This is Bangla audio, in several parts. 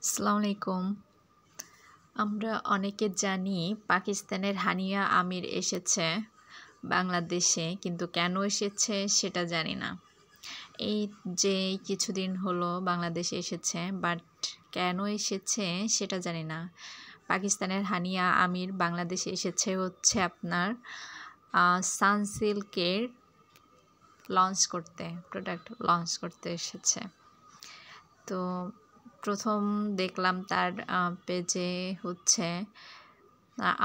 আসসালামু আলাইকুম। আমরা অনেকে জানি পাকিস্তানের হানিয়া আমির এসেছে বাংলাদেশে, কিন্তু কেন এসেছে সেটা জানি না। এই যে কিছুদিন হলো বাংলাদেশে এসেছে, বাট কেন এসেছে সেটা জানি না। পাকিস্তানের হানিয়া আমির বাংলাদেশে এসেছে হচ্ছে আপনার সানসিল্কের প্রোডাক্ট লঞ্চ করতে এসেছে। তো প্রথম দেখলাম তার পেজে হচ্ছে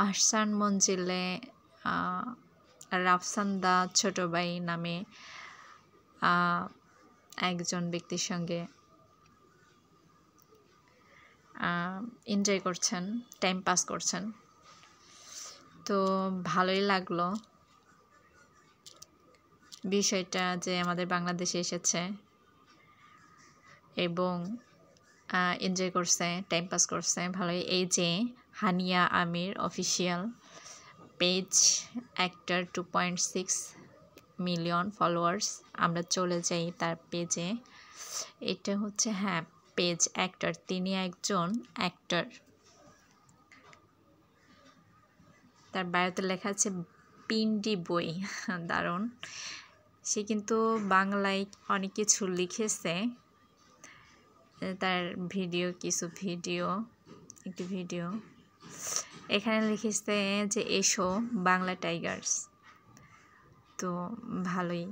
আহসান মঞ্জিলে রাফসান্দা ছোট ভাই নামে একজন ব্যক্তির সঙ্গে এনজয় করছেন, টাইম পাস করছেন। তো ভালোই লাগলো বিষয়টা যে আমাদের বাংলাদেশে এসেছে এবং এনজয় করছে, টাইম পাস করছে ভালোই। এই যে Hania Aamir official page, actor 2.6 million followers. আমরা চলে যাই তার পেজে। এটা হচ্ছে পেজ অ্যাক্টর, তিনি একজন অ্যাক্টর। তার বায়োতে লেখা আছে পিন্ডি বই। দারুণ। সে কিন্তু বাংলায় অনেক কিছু লিখেছে। তার একটি ভিডিও এখানে লিখেছে যে এসো বাংলা টাইগার্স। তো ভালোই,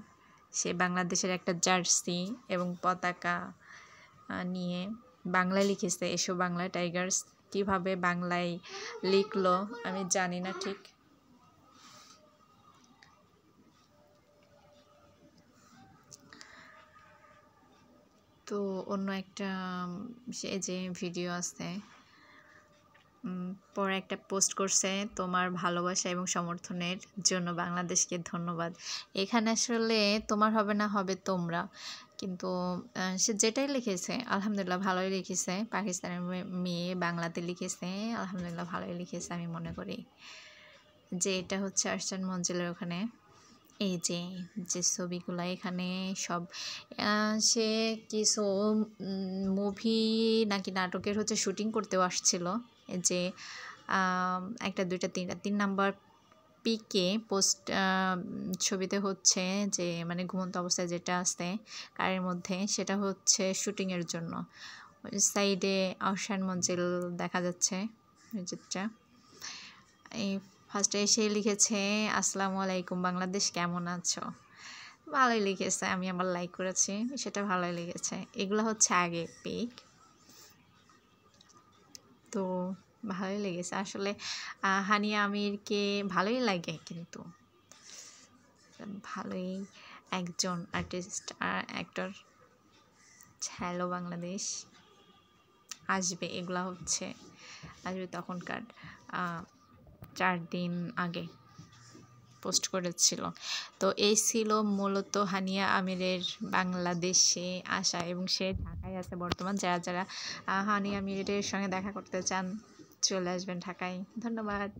সে বাংলাদেশের একটা জার্সি এবং পতাকা নিয়ে বাংলায় লিখেছে এসো বাংলা টাইগার্স। কিভাবে বাংলায় লিখলো আমি জানি না ঠিক। তো অন্য একটা সে যে ভিডিও আছে, পরে একটা পোস্ট করছে তোমার ভালোবাসা এবং সমর্থনের জন্য বাংলাদেশকে ধন্যবাদ। এখানে আসলে তোমার হবে না, হবে তোমরা। কিন্তু সে যেটাই লিখেছে আলহামদুলিল্লাহ ভালোই লিখেছে। পাকিস্তানের মেয়ে বাংলাতে লিখেছে, আলহামদুলিল্লাহ ভালোই লিখেছে। আমি মনে করি যে এটা হচ্ছে আহসান মঞ্জিলের ওখানে। এই যে ছবিগুলো এখানে সব সে কিছু মুভি নাকি নাটকের হচ্ছে শুটিং করতেও আসছিল। যে একটা দুইটা তিনটা 3 নাম্বার পিকে পোস্ট ছবিতে হচ্ছে যে মানে ঘুমন্ত অবস্থায় যেটা আছে কারের মধ্যে, সেটা হচ্ছে শুটিংয়ের জন্য। সাইডে আহসান মঞ্জিল দেখা যাচ্ছে। যেটা এই ফার্স্টে এসে লিখেছে আসসালামু আলাইকুম বাংলাদেশ, কেমন আছো? ভালোই লিখেছে, আমি আবার লাইক করেছি, সেটা ভালোই লিখেছে। এগুলো হচ্ছে আগে পিক। তো ভালোই লেগেছে আসলে। হানিয়া আমিরকে ভালোই লাগে, কিন্তু ভালোই একজন আর্টিস্ট অ্যাক্টর। হ্যালো বাংলাদেশ আসবে, এগুলা হচ্ছে আসবে তখনকার 4 দিন আগে পোস্ট করেছিল। তো এই ছিল মূলত হানিয়া আমিরের বাংলাদেশে আসা, এবং সে ঢাকায় আছে বর্তমান। যারা হানিয়া আমিরের সঙ্গে দেখা করতে চান চলে আসবেন ঢাকায়। ধন্যবাদ।